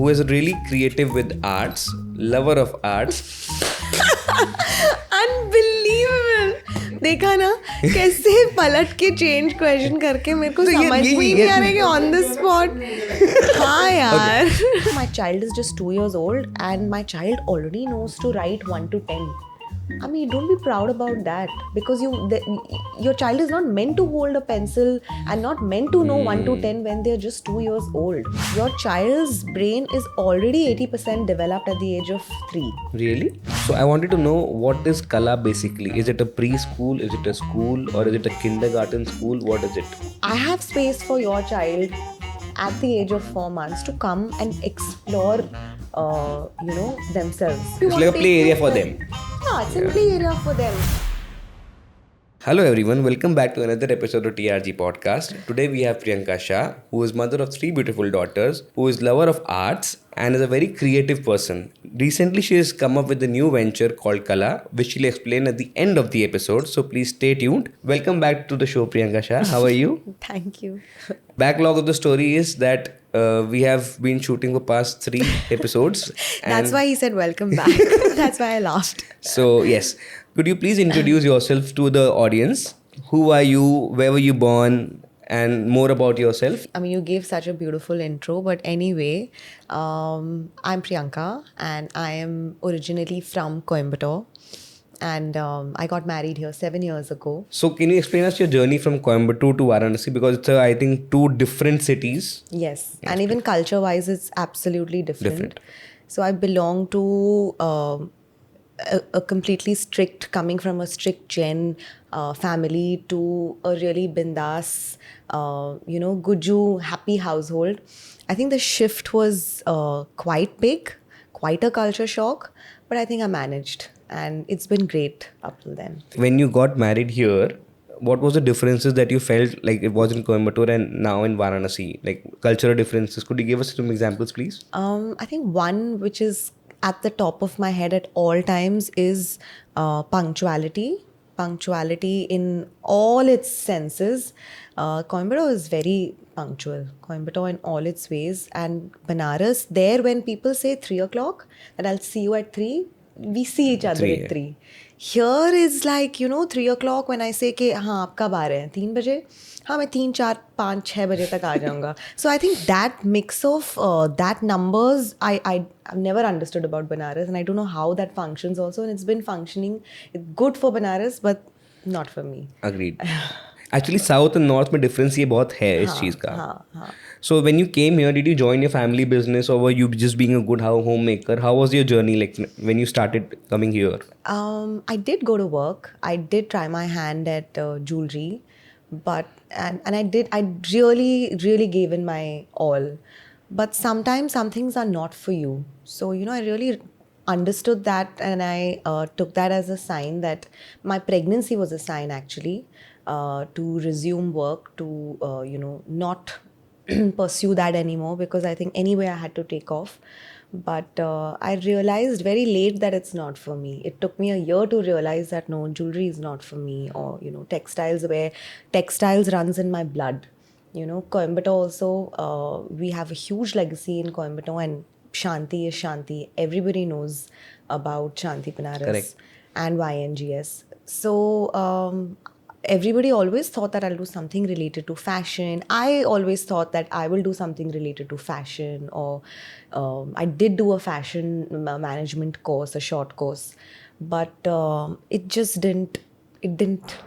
who is really creative with arts, lover of arts. Unbelievable. देखा ना कैसे पलट के चेंज क्वेश्चन करके मेरे को तो ये- समझ ये- में ही ये- नहीं आ रहा है कि ऑन द स्पॉट. हाँ यार. My child is just 2 years old and my child already knows to write 1 to 10. I mean, don't be proud about that because your child is not meant to hold a pencil and not meant to know 1 to 10 when they're just 2 years old. Your child's brain is already 80% developed at the age of 3. Really? So I wanted to know, what is Kala basically? Is it a preschool? Is it a school? Or is it a kindergarten school? What is it? I have space for your child at the age of 4 months to come and explore, themselves. It's like a play area for them. Yeah, it's a play area for them. Hello everyone, welcome back to another episode of TRG Podcast. Today we have Priyanka Shah, who is mother of 3 beautiful daughters, who is lover of arts and is a very creative person. Recently she has come up with a new venture called Kala, which she'll explain at the end of the episode, so please stay tuned. Welcome back to the show, Priyanka Shah. How are you? Thank you. Backlog of the story is that we have been shooting for past 3 episodes. That's why he said welcome back. That's why I laughed. So yes, could you please introduce yourself to the audience? Who are you? Where were you born? And more about yourself. I mean, you gave such a beautiful intro, but anyway, I'm Priyanka and I am originally from Coimbatore. And I got married here 7 years ago. So can you explain us your journey from Coimbatore to Varanasi? Because it's, I think, 2 different cities. Yes, and even culture-wise, it's absolutely different. So I belong to a completely strict, coming from a strict Jain family to a really bindas, Guju, happy household. I think the shift was quite big, quite a culture shock, but I think I managed. And it's been great up till then. When you got married here, what was the differences that you felt like it was in Coimbatore and now in Varanasi? Like cultural differences. Could you give us some examples, please? I think one which is at the top of my head at all times is punctuality. Punctuality in all its senses. Coimbatore is very punctual. Coimbatore in all its ways. And Banaras, there when people say 3 o'clock, that I'll see you at 3, we see each other 3, at 3. Here is like, 3 o'clock when I say कि हाँ आप कब आ रहे हैं 3 बजे, हाँ मैं 3, 4, 5, 6 बजे तक आ जाऊँगा. So I think that mix of that numbers I've never understood about Banaras, and I don't know how that functions also, and it's been functioning. It's good for Banaras but not for me. Agreed. Actually, South and North में difference ये बहुत है इस चीज़ का. हाँ. So when you came here, did you join your family business or were you just being a good homemaker? How was your journey like when you started coming here? I did go to work. I did try my hand at jewelry, but and I really, really gave in my all. But sometimes some things are not for you. So, I really understood that, and I took that as a sign that my pregnancy was a sign actually to resume work, to, not pursue that anymore, because I think anyway I had to take off. But I realized very late that it's not for me. It took me a year to realize that no, jewelry is not for me, or textiles, where textiles runs in my blood. Coimbatore also, we have a huge legacy in Coimbatore, and Shanti is Shanti. Everybody knows about Shanti Banaras. Correct. And YNGS. So everybody always thought that I'll do something related to fashion. I always thought that I will do something related to fashion, or I did do a fashion management course, a short course, but it just didn't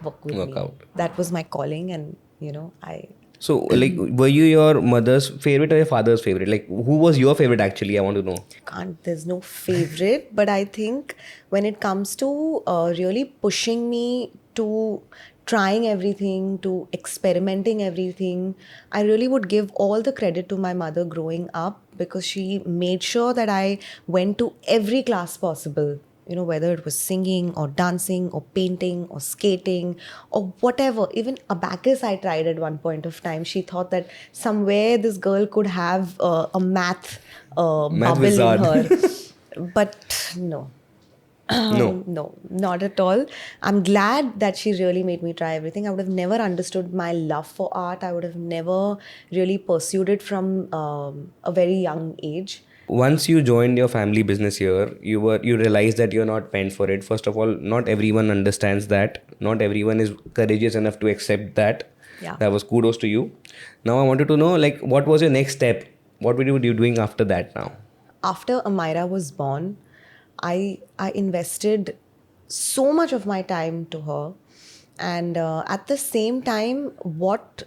work with me. Out. That was my calling, and I. So like, were you your mother's favorite or your father's favorite? Like, who was your favorite actually? I want to know. There's no favorite, but I think when it comes to really pushing me to trying everything, to experimenting everything, I really would give all the credit to my mother growing up, because she made sure that I went to every class possible. Whether it was singing or dancing or painting or skating or whatever. Even abacus I tried at one point of time. She thought that somewhere this girl could have a math bubble wizard. in her. But no. No, not at all. I'm glad that she really made me try everything. I would have never understood my love for art. I would have never really pursued it from a very young age. Once you joined your family business here, you realized that you're not meant for it. First of all, not everyone understands that. Not everyone is courageous enough to accept that. Yeah. That was kudos to you. Now I wanted to know, like, what was your next step? What were you doing after that now? After Amira was born, I invested so much of my time to her, and at the same time, what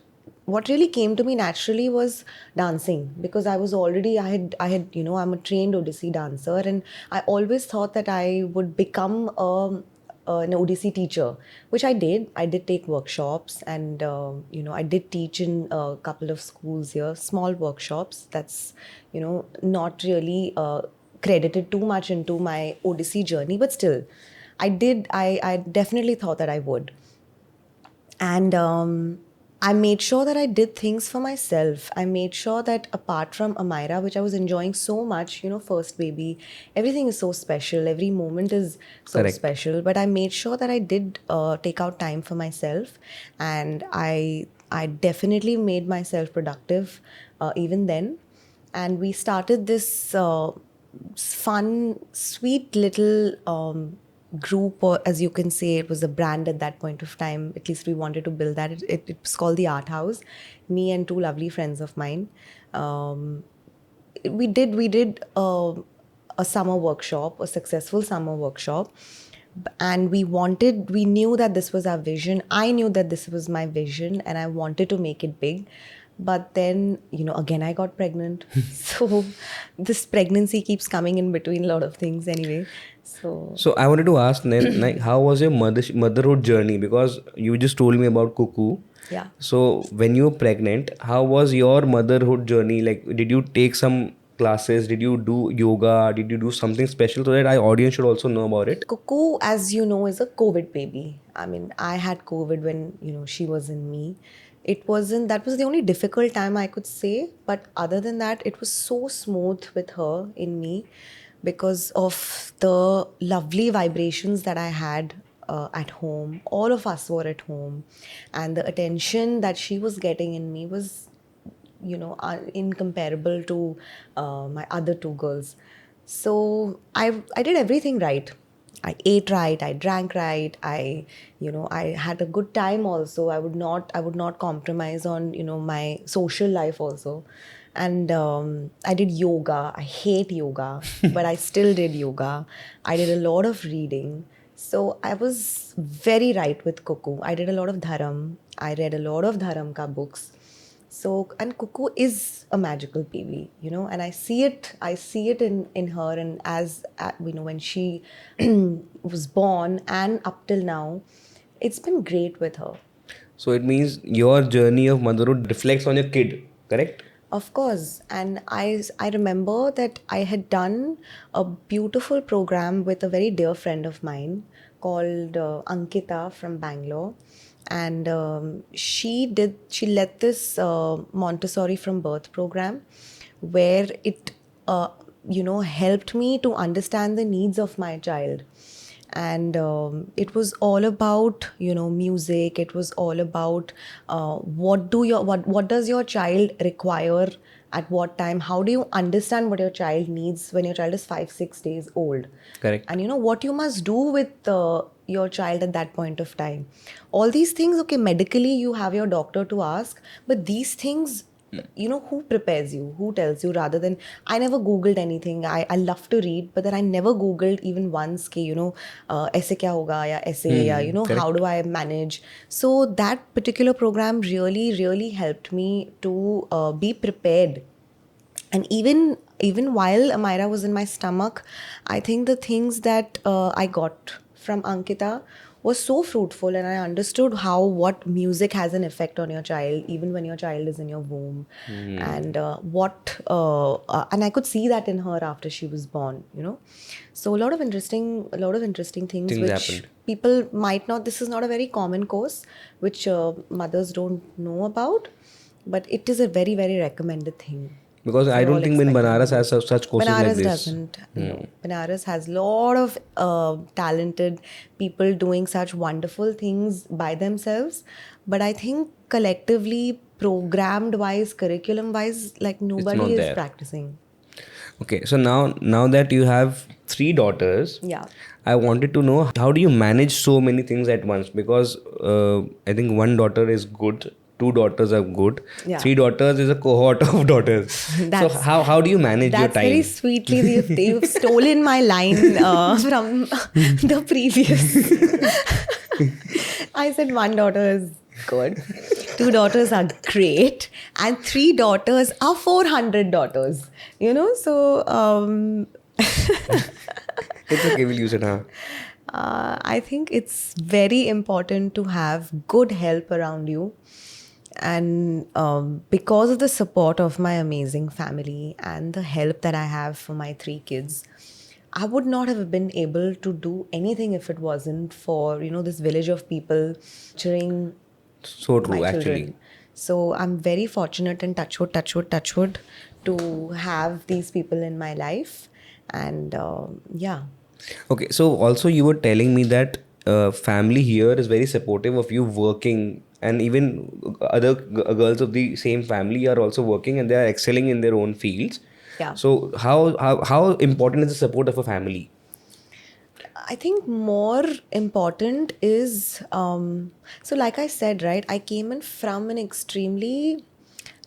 really came to me naturally was dancing, because I had I'm a trained Odissi dancer, and I always thought that I would become an ODC teacher, which I did. I did take workshops, and I did teach in a couple of schools here, small workshops. That's not really credited too much into my ODC journey, but still, I did. I definitely thought that I would. And I made sure that I did things for myself. I made sure that apart from Amira, which I was enjoying so much, first baby, everything is so special. Every moment is so Correct. special. But I made sure that I did take out time for myself, and I definitely made myself productive even then. And we started this fun, sweet little group, or as you can say, it was a brand at that point of time. At least we wanted to build that. It was called the Art House. Me and two lovely friends of mine. We did a summer workshop, a successful summer workshop, and we knew that this was our vision. I knew that this was my vision, and I wanted to make it big. But then, again, I got pregnant. So this pregnancy keeps coming in between a lot of things anyway. So I wanted to ask then, like, how was your motherhood journey? Because you just told me about Cuckoo. Yeah. So when you were pregnant, how was your motherhood journey? Like, did you take some classes? Did you do yoga? Did you do something special so that our audience should also know about it? Cuckoo, as you know, is a COVID baby. I mean, I had COVID when, she was in me. That was the only difficult time I could say. But other than that, it was so smooth with her in me because of the lovely vibrations that I had at home. All of us were at home. And the attention that she was getting in me was incomparable to my other two girls. So I did everything right. I ate right, I drank right, I had a good time also. I would not compromise on my social life also. And I did yoga. I hate yoga, but I still did yoga. I did a lot of reading. So I was very right with Cuckoo. I did a lot of dharam. I read a lot of dharam ka books. So, and Cuckoo is a magical baby, and I see it in her, and as when she was born and up till now, it's been great with her. So it means your journey of motherhood reflects on your kid, correct? Of course. And I remember that I had done a beautiful program with a very dear friend of mine called Ankita from Bangalore. And she led this Montessori from birth program where it, helped me to understand the needs of my child. And it was all about music. It was all about what does your child require at what time. How do you understand what your child needs when your child is 5-6 days old? Correct. And what you must do with your child at that point of time. All these things, okay, medically you have your doctor to ask, but these things, who prepares you, who tells you, rather than, I never googled anything. I love to read, but then I never googled even once ki aise kya hoga ya aise, ya Correct. how do I manage. So that particular program really really helped me to be prepared. And even while Amira was in my stomach, I think the things that I got from Ankita was so fruitful, and I understood how what music has an effect on your child even when your child is in your womb. And and I could see that in her after she was born. So a lot of interesting things Things which happened. people might not. This is not a very common course which mothers don't know about, but it is a very very recommended thing. Because I For don't all think when expecting Banaras has mothers. such courses like Banaras this. doesn't. No. Banaras has lot of talented people doing such wonderful things by themselves. But I think collectively, programmed wise, curriculum wise, like nobody not is there. practicing. Okay, so now that you have three daughters, Yeah. I wanted to know how do you manage so many things at once? Because I think one daughter is good, two daughters are good, Yeah. three daughters is a cohort of daughters. So That's how do you manage your that's very time? sweetly you've stolen my line from the previous. I said one daughter is good, two daughters are great, and three daughters are 400 daughters. You know, so It's okay, we'll use it, huh? I think it's very important to have good help around you. And because of the support of my amazing family and the help that I have for my three kids, I would not have been able to do anything if it wasn't for, this village of people cheering So my true, actually. children. So I'm very fortunate and touch wood, to have these people in my life. And yeah. Okay, so also you were telling me that family here is very supportive of you working, and even other girls of the same family are also working and they are excelling in their own fields. Yeah. So how important is the support of a family? I think more important is so like I said, right, I came in from an extremely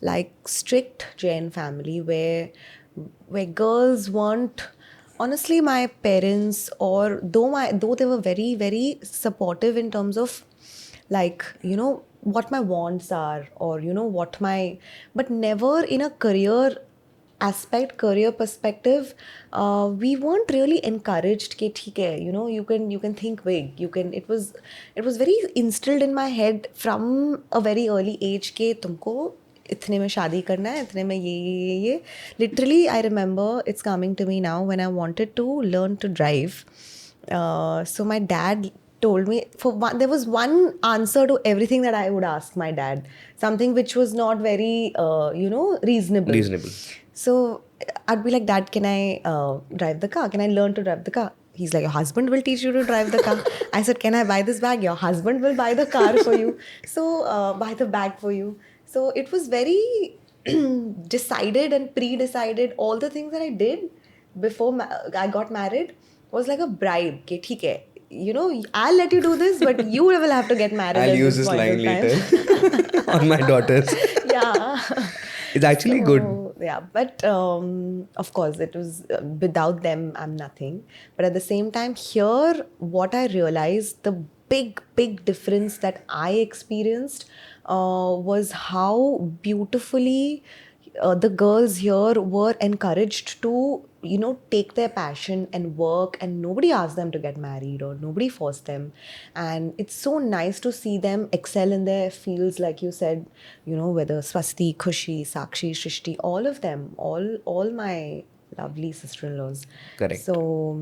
like strict Jain family where girls weren't, honestly, my parents, or though they were very very supportive in terms of like what my wants are, or what my, but never in a career perspective, we weren't really encouraged कि ठीक है, you can think big, it was very instilled in my head from a very early age कि तुमको इतने में शादी करना है, इतने में ये literally I remember it's coming to me now when I wanted to learn to drive. So my dad told me, for one, there was one answer to everything that I would ask my dad, something which was not very reasonable. Reasonable. So I'd be like, Dad, can I drive the car? Can I learn to drive the car? He's like, your husband will teach you to drive the car. I said, can I buy this bag? Your husband will buy the car for you. So buy the bag for you. So it was very decided and pre-decided. All the things that I did before I got married was like a bribe. Okay, theek hai. I'll let you do this, but you will have to get married I'll at use this this point line of time. later on my daughters. Yeah. It's actually good. Yeah, but of course, it was without them, I'm nothing. But at the same time, here, what I realized, the big difference that I experienced was how beautifully the girls here were encouraged to take their passion and work, and nobody asked them to get married or nobody forced them. And it's so nice to see them excel in their fields, like you said, whether Swasti, Khushi, Sakshi, Shrishti, all of them, all my lovely sister-in-laws. Correct. So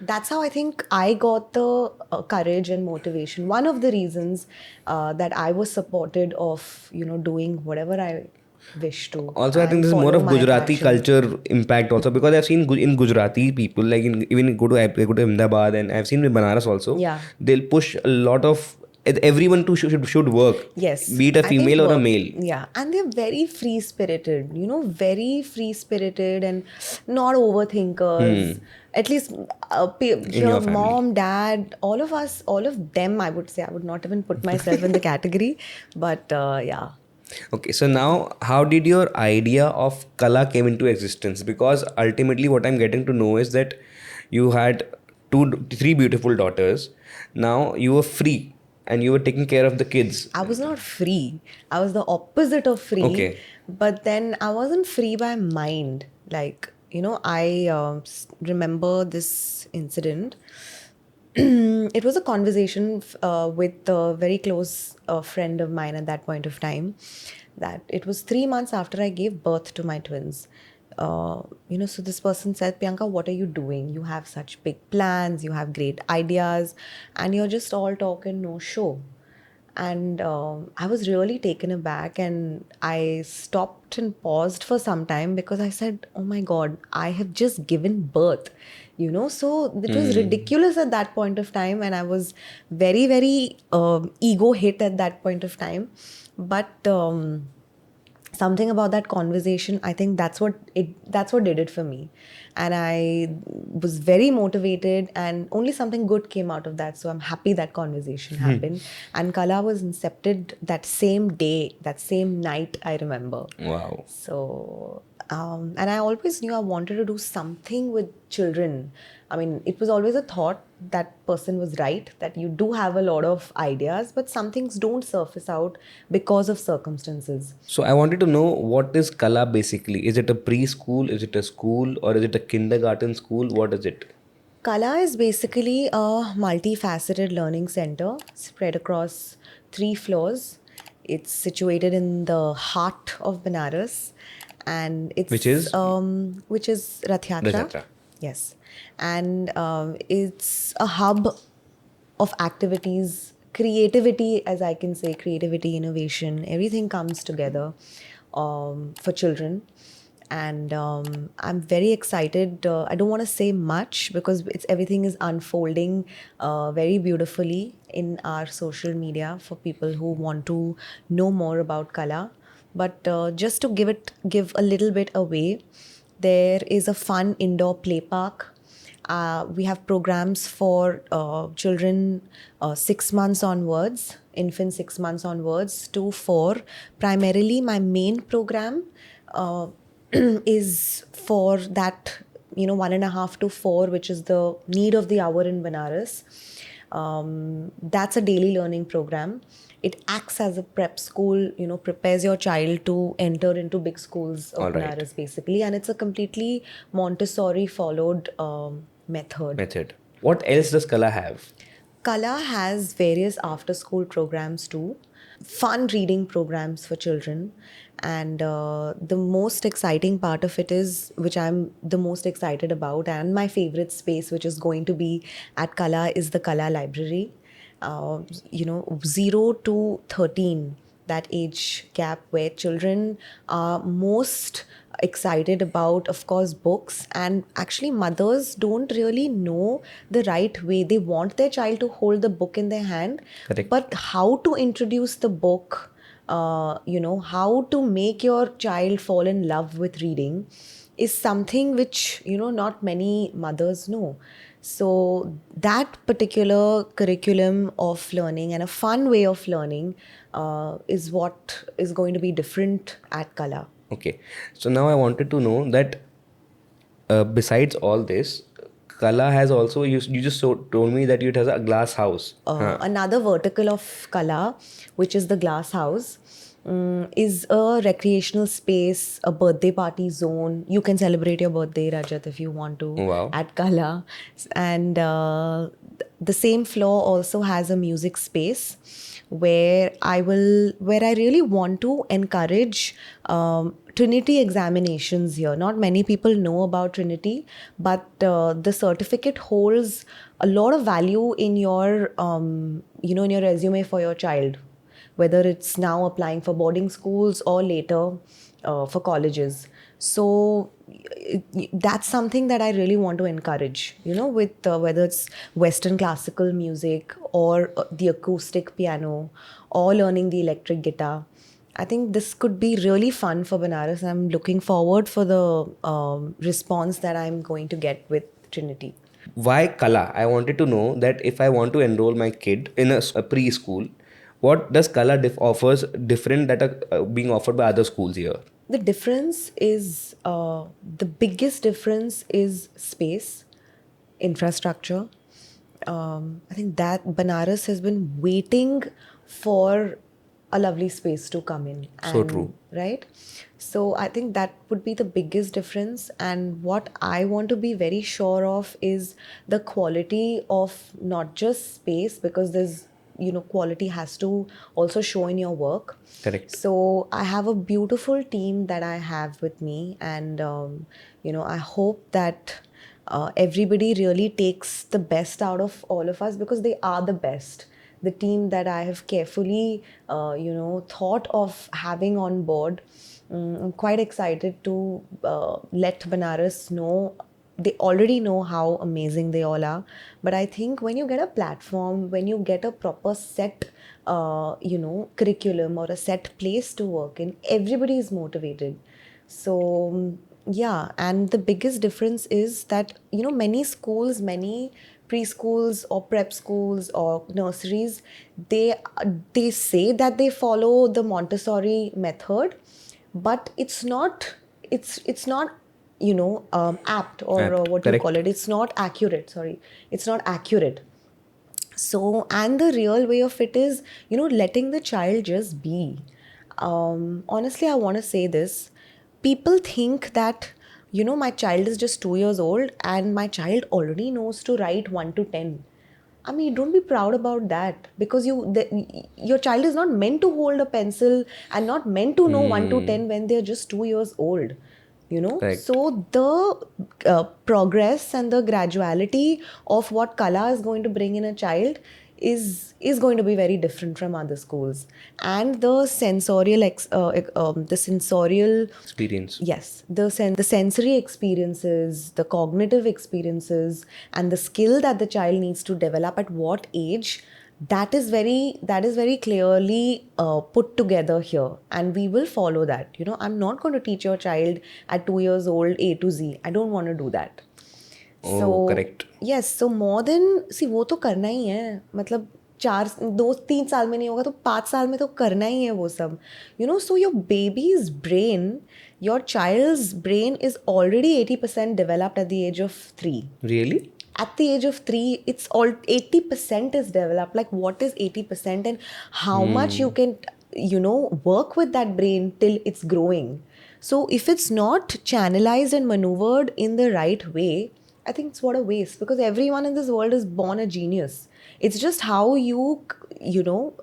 that's how I think I got the courage and motivation. One of the reasons that I was supported of doing whatever I wish to. Also, I think this is more follow of my Gujarati passion. culture impact also, because I've seen in Gujarati people, like even go to Ahmedabad, and I've seen in Banaras also. Yeah. They'll push a lot of everyone to should work. Yes. Be it a I think female or a work- male. Yeah. And they're very free spirited, very free spirited and not overthinkers. At least your your family. mom, dad, all of us, all of them, I would say. I would not even put myself in the category. But yeah. Okay, so now how did your idea of Kala came into existence? Because ultimately, what I'm getting to know is that you had three beautiful daughters. Now you were free and you were taking care of the kids. I was not free. I was the opposite of free. Okay. But then I wasn't free by mind. Like, I remember this incident. It was a conversation with a very close friend of mine at that point of time, that it was 3 months after I gave birth to my twins. So this person said, Priyanka, what are you doing? You have such big plans, you have great ideas, and you're just all talk and no show. And I was really taken aback, and I stopped and paused for some time because I said, oh my God, I have just given birth. So it was ridiculous at that point of time, and I was very, very ego hit at that point of time. But something about that conversation, I think that's what did it for me. And I was very motivated, and only something good came out of that. So I'm happy that conversation happened. And Kala was incepted that same day, that same night, I remember. Wow. So, and I always knew I wanted to do something with children. I mean, it was always a thought, that person was right, that you do have a lot of ideas, but some things don't surface out because of circumstances. So I wanted to know, what is Kala basically? Is it a preschool? Is it a school? Or is it a kindergarten school? What is it? Kala is basically a multifaceted learning center spread across 3 floors. It's situated in the heart of Benares, and Which is? which is Rath Yatra. Rath Yatra. Yes, and it's a hub of activities, creativity, as I can say, creativity, innovation, everything comes together for children. And I'm very excited. I don't want to say much because everything is unfolding very beautifully in our social media for people who want to know more about Kala. But just to give a little bit away, there is a fun indoor play park. We have programs for children 6 months onwards, infants 6 months onwards to 4. Primarily, my main program is for that, 1.5 to 4, which is the need of the hour in Benares. That's a daily learning program. It acts as a prep school, prepares your child to enter into big schools of All right. Benares, basically. And it's a completely Montessori followed method. What else does Kala have? Kala has various after school programs too, fun reading programs for children. And the most exciting part of it is, which I'm the most excited about, and my favorite space, which is going to be at Kala, is the Kala Library. 0 to 13, that age gap where children are most excited about, of course, books. And actually, mothers don't really know the right way. They want their child to hold the book in their hand. Correct. But how to introduce the book, how to make your child fall in love with reading is something which, not many mothers know. So that particular curriculum of learning and a fun way of learning is what is going to be different at Kala. Okay. So now I wanted to know that besides all this, Kala has also, you just told me that it has a glass house. Another vertical of Kala, which is the glass house, is a recreational space, a birthday party zone. You can celebrate your birthday, Rajat, if you want to, Wow. at Kala. And the same floor also has a music space where I really want to encourage Trinity examinations here. Not many people know about Trinity, but the certificate holds a lot of value in your, in your resume for your child, whether it's now applying for boarding schools or later for colleges. So that's something that I really want to encourage, with whether it's Western classical music or the acoustic piano or learning the electric guitar. I think this could be really fun for Benares. I'm looking forward for the response that I'm going to get with Trinity. Why Kala? I wanted to know that if I want to enroll my kid in a preschool, what does Kala offers different that are being offered by other schools here? The difference is, the biggest difference is space, infrastructure. I think that Benares has been waiting for a lovely space to come in. So true. Right? So I think that would be the biggest difference. And what I want to be very sure of is the quality of not just space, because there's, quality has to also show in your work. Correct. So I have a beautiful team that I have with me, and I hope that everybody really takes the best out of all of us, because they are the best. The team that I have carefully, thought of having on board. I'm quite excited to let Benares know. They already know how amazing they all are. But I think when you get a platform, when you get a proper set curriculum or a set place to work in. Everybody is motivated. So yeah, and the biggest difference is that many schools, many preschools or prep schools or nurseries, they say that they follow the Montessori method, but it's not apt, or Apt. what do you call Correct. it, it's not accurate, sorry, it's not accurate. So, and the real way of it is, letting the child just be. Honestly, I want to say this. People think that, my child is just 2 years old and my child already knows to write 1 to 10. I mean, don't be proud about that, because your child is not meant to hold a pencil and not meant to know 1 to 10 when they're just 2 years old. Correct. So the progress and the graduality of what Kala is going to bring in a child is going to be very different from other schools. And the sensorial, Experience. yes, the sensory experiences, the cognitive experiences, and the skill that the child needs to develop at what age, that is very clearly put together here, and we will follow that. I'm not going to teach your child at 2 years old A to Z. I don't want to do that. Oh, So correct. yes, so more than, see, वो तो करना ही है, मतलब 2-3 साल में नहीं होगा तो 5 साल में तो करना ही है वो सब. So your baby's brain, your child's brain is already 80% developed at the age of 3. Really? At the age of 3, it's all 80% is developed. Like, what is 80%, and how much you can work with that brain till it's growing. So if it's not channelized and maneuvered in the right way, I think it's what a waste, because everyone in this world is born a genius. It's just how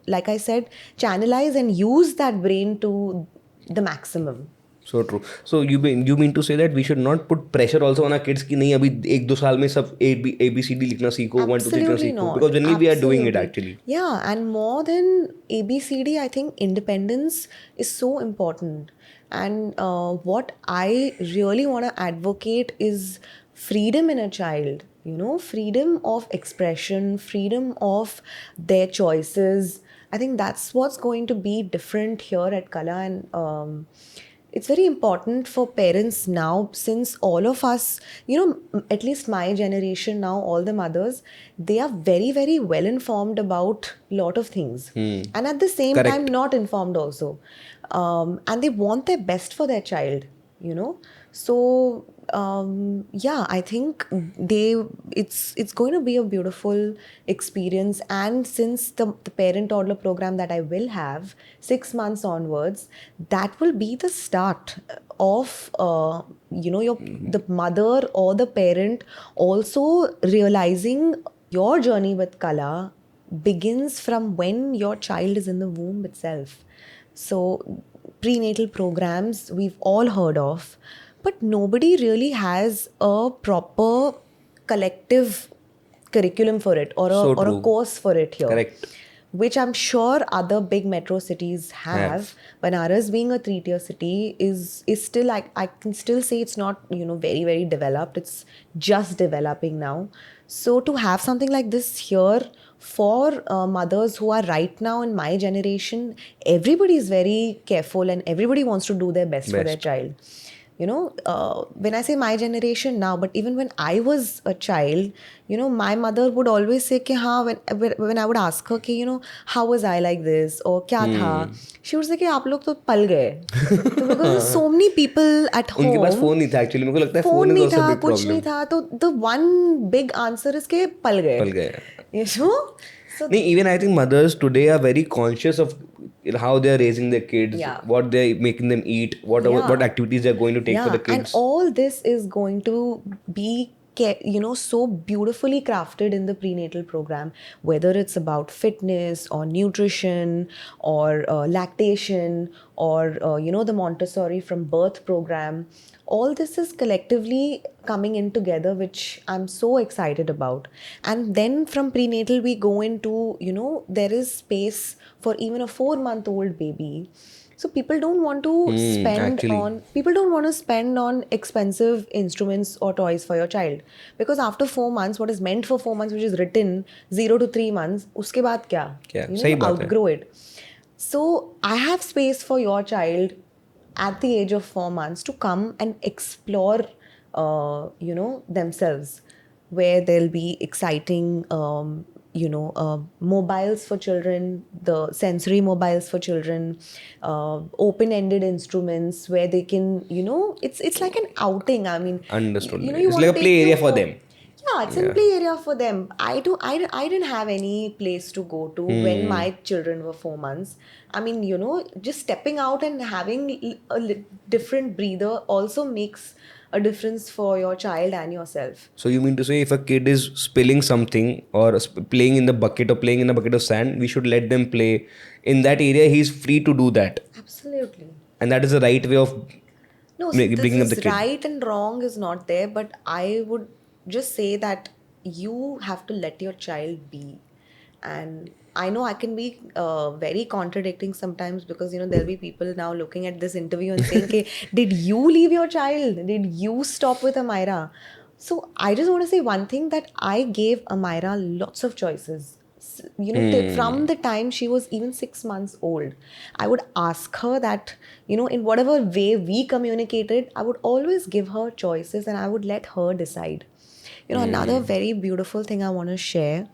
like I said, channelize and use that brain to the maximum. So true. So you mean to say that we should not put pressure also on our kids कि नहीं अभी 1-2 साल में सब ABCD लिखना सीखो 1 2 3 लिखना Absolutely सीखो, not. because generally we are doing it Absolutely. actually. Yeah, and more than ABCD, I think independence is so important. And what I really want to advocate is freedom in a child. Freedom of expression, freedom of their choices. I think that's what's going to be different here at Kala, and it's very important for parents now, since all of us, at least my generation now, all the mothers, they are very, very well informed about lot of things, and at the same time Correct. not informed also, and they want their best for their child. So yeah, I think it's going to be a beautiful experience. And since the parent toddler program that I will have 6 months onwards, that will be the start of the mother or the parent also realizing your journey with Kala begins from when your child is in the womb itself. So, prenatal programs we've all heard of, but nobody really has a proper collective curriculum for it, or a So or a true. course for it here, Correct. which I'm sure other big metro cities have. Have. Banaras being a 3-tier city is still, like, I can still say it's not very, very developed. It's just developing now. So to have something like this here for mothers who are right now in my generation, everybody is very careful and everybody wants to do their best for their Best. child. When I say my generation now, but even when I was a child, my mother would always say कि हाँ, when I would ask her कि how was I like this, or क्या था, she would say कि आप लोग तो पल गए. So because there's so many people at उनके पास home, फोन नहीं था एक्चुअली, मेरे को लगता है फोन फोन इज नहीं आल्सो था, बिग कुछ नहीं प्रॉब्लम. था, तो the one big answer is कि पल गए. पल गए. So नहीं, even I think mothers today are very conscious of how they are raising their kids, Yeah. what they're making them eat, Yeah. what activities they're going to take for the And kids. all this is going to be so beautifully crafted in the prenatal program, whether it's about fitness or nutrition or lactation or the Montessori from birth program. All this is collectively coming in together, which I'm so excited about. And then from prenatal we go into, there is space for even a 4-month-old baby So people don't want to people don't want to spend on expensive instruments or toys for your child, because after 4 months, what is meant for 4 months, which is written 0 to 3 months, uske baad kya? क्या You सही know, बात है. outgrow it. So I have space for your child at the age of 4 months to come and explore, themselves, where there'll be exciting, mobiles for children, the sensory mobiles for children, open-ended instruments where they can, it's like an outing. I mean, Understood. you It's want like to a play take area your for phone- them. Yeah, it's in play area for them. I didn't have any place to go to when my children were 4 months. I mean, just stepping out and having a different breather also makes a difference for your child and yourself. So you mean to say if a kid is spilling something or playing in the bucket or playing in a bucket of sand, we should let them play in that area. He's free to do that, Absolutely. and that is the right way of No, so this bringing up the is kid. right and wrong is not there, but I would just say that you have to let your child be. And I know I can be very contradicting sometimes, because there'll be people now looking at this interview and saying, "Okay, did you leave your child? Did you stop with Amira?" So I just want to say one thing, that I gave Amira lots of choices. From the time she was even 6 months old, I would ask her that, in whatever way we communicated, I would always give her choices and I would let her decide. Another very beautiful thing I want to share,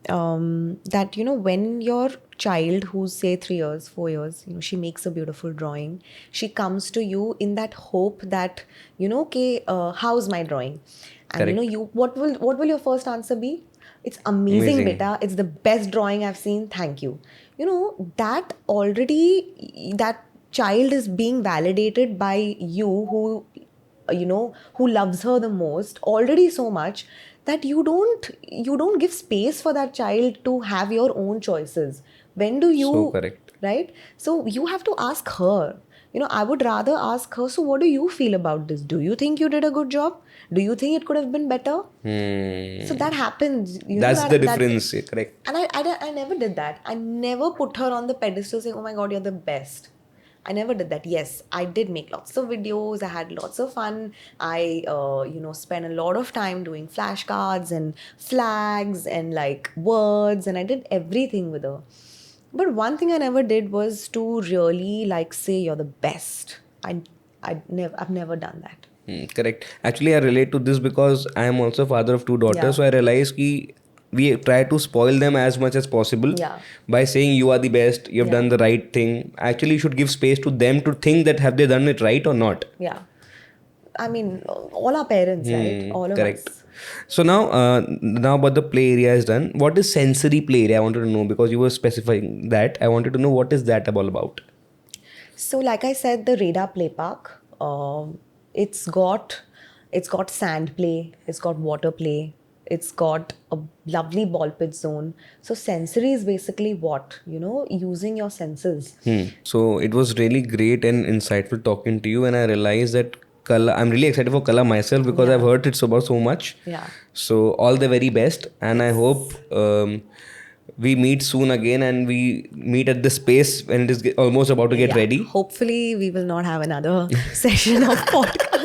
that when your child, who's say 3 years 4 years, she makes a beautiful drawing, she comes to you in that hope that, okay, how's my drawing? And Correct. you what will your first answer be? It's amazing, Amazing. beta, it's the best drawing I've seen, thank you. That already, that child is being validated by you, who loves her the most already so much, that you don't give space for that child to have your own choices. When do you So correct. Right? So you have to ask her. I would rather ask her, so what do you feel about this? Do you think you did a good job? Do you think it could have been better? So that happens. That's the difference. Yeah, correct. And I never did that. I never put her on the pedestal saying, oh my God, you're the best. I never did that. Yes, I did make lots of videos. I had lots of fun. I, spent a lot of time doing flashcards and flags and like words, and I did everything with her. But one thing I never did was to really like say you're the best. I've never done that. Correct. Actually, I relate to this because I am also father of two daughters. Yeah. So I realize ki we try to spoil them as much as possible Yeah. by saying you are the best, you have Yeah. done the right thing. Actually, you should give space to them to think that have they done it right or not. Yeah. I mean, all our parents, right? All of Correct. us. So now about the play area is done. What is sensory play area? I wanted to know because you were specifying that. I wanted to know what is that all about. So, like I said, the Radar Play Park, it's got sand play, it's got water play, it's got a lovely ball pit zone. So sensory is basically what, using your senses. So it was really great and insightful talking to you, and I realized that Kala. I'm really excited for Kala myself because I've heard it's about so much. Yeah. So all the very best, and I hope we meet soon again, and we meet at the space when it is almost about to get ready. Hopefully, we will not have another session of podcast.